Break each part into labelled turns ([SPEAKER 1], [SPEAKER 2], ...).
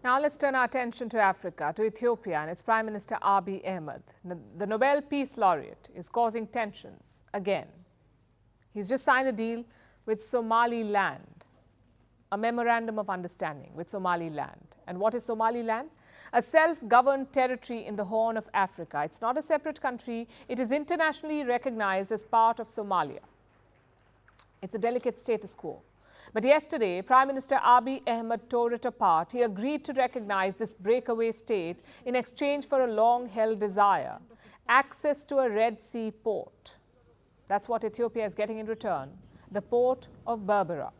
[SPEAKER 1] Now let's turn our attention to Africa, to Ethiopia and its Prime Minister Abiy Ahmed. The Nobel Peace Laureate is causing tensions again. He's just signed a deal with Somaliland, a memorandum of understanding with Somaliland. And what is Somaliland? A self-governed territory in the Horn of Africa. It's not a separate country. It is internationally recognized as part of Somalia. It's a delicate status quo. But yesterday, Prime Minister Abiy Ahmed tore it apart. He agreed to recognize this breakaway state in exchange for a long-held desire, access to a Red Sea port. That's what Ethiopia is getting in return, the port of Berbera.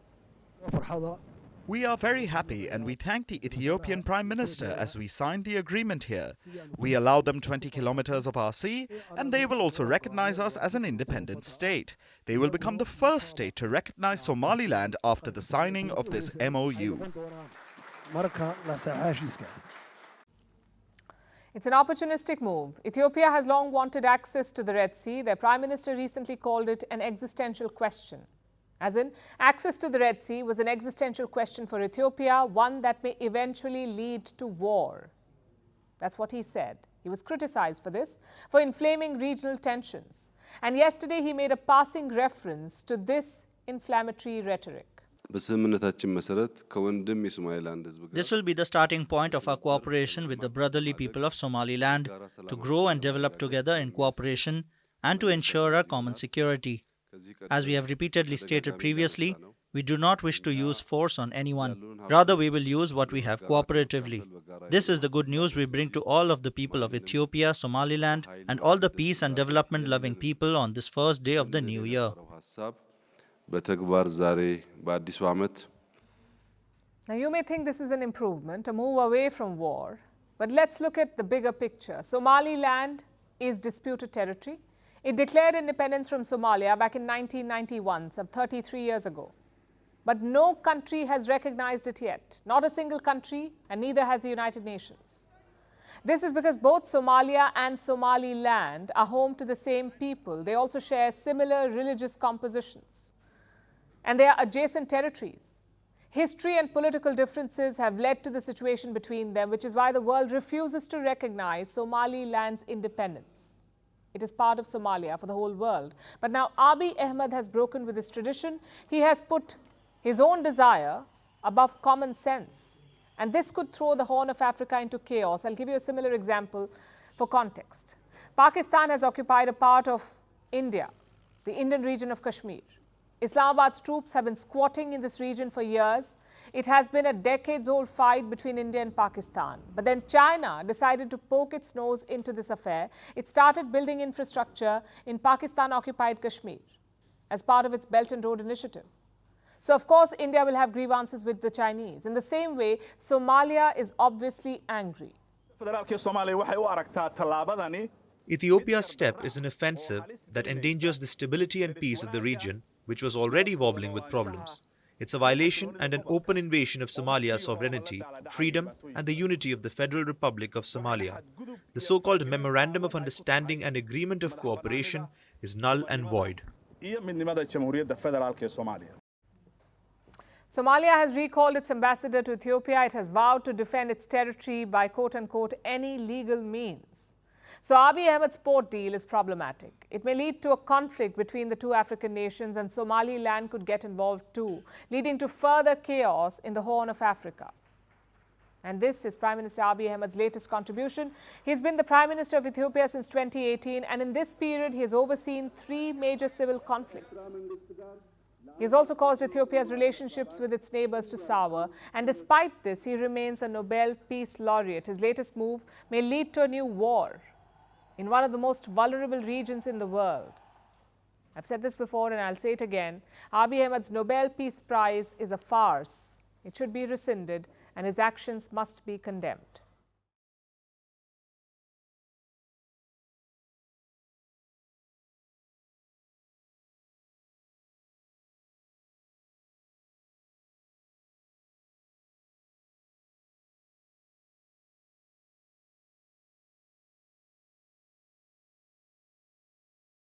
[SPEAKER 2] We are very happy and we thank the Ethiopian Prime Minister as we signed the agreement here. We allow them 20 kilometers of our sea and they will also recognize us as an independent state. They will become the first state to recognize Somaliland after the signing of this MOU.
[SPEAKER 1] It's an opportunistic move. Ethiopia has long wanted access to the Red Sea. Their Prime Minister recently called it an existential question. As in, access to the Red Sea was an existential question for Ethiopia, one that may eventually lead to war. That's what he said. He was criticized for this, for inflaming regional tensions. And yesterday he made a passing reference to this inflammatory rhetoric.
[SPEAKER 3] This will
[SPEAKER 4] be the starting point of our cooperation with the brotherly people of Somaliland to grow and develop together in cooperation and to ensure our common security. As we have repeatedly stated previously, we do not wish to use force on anyone. Rather, we will use what we have cooperatively. This is the good news we bring to all of the people of Ethiopia, Somaliland, and all the peace and development-loving people on this first day of the new year.
[SPEAKER 1] Now, you may think this is an improvement, a move away from war, but let's look at the bigger picture. Somaliland is disputed territory. It declared independence from Somalia back in 1991, some 33 years ago. But no country has recognized it yet, not a single country, and neither has the United Nations. This is because both Somalia and Somaliland are home to the same people. They also share similar religious compositions. And they are adjacent territories. History and political differences have led to the situation between them, which is why the world refuses to recognize Somaliland's independence. It is part of Somalia for the whole world. But now Abiy Ahmed has broken with this tradition. He has put his own desire above common sense. And this could throw the Horn of Africa into chaos. I'll give you a similar example for context. Pakistan has occupied a part of India, the Indian region of Kashmir. Islamabad's troops have been squatting in this region for years. It has been a decades-old fight between India and Pakistan. But then China decided to poke its nose into this affair. It started building infrastructure in Pakistan-occupied Kashmir as part of its Belt and Road Initiative. So, of course, India will have grievances with the Chinese. In the same way, Somalia is obviously angry.
[SPEAKER 5] Ethiopia's step is an offensive that endangers the stability and peace of the region, which was already wobbling with problems. It's a violation and an open invasion of Somalia's sovereignty, freedom, and the unity of the Federal Republic of Somalia. The so-called Memorandum of Understanding and Agreement of Cooperation is null and void.
[SPEAKER 1] Somalia has recalled its ambassador to Ethiopia. It has vowed to defend its territory by, quote-unquote, any legal means. So Abiy Ahmed's port deal is problematic. It may lead to a conflict between the two African nations, and Somaliland could get involved too, leading to further chaos in the Horn of Africa. And this is Prime Minister Abiy Ahmed's latest contribution. He's been the Prime Minister of Ethiopia since 2018, and in this period he has overseen 3 major civil conflicts. He has also caused Ethiopia's relationships with its neighbors to sour, and despite this, he remains a Nobel Peace Laureate. His latest move may lead to a new war in one of the most vulnerable regions in the world. I've said this before and I'll say it again. Abiy Ahmed's Nobel Peace Prize is a farce. It should be rescinded and his actions must be condemned.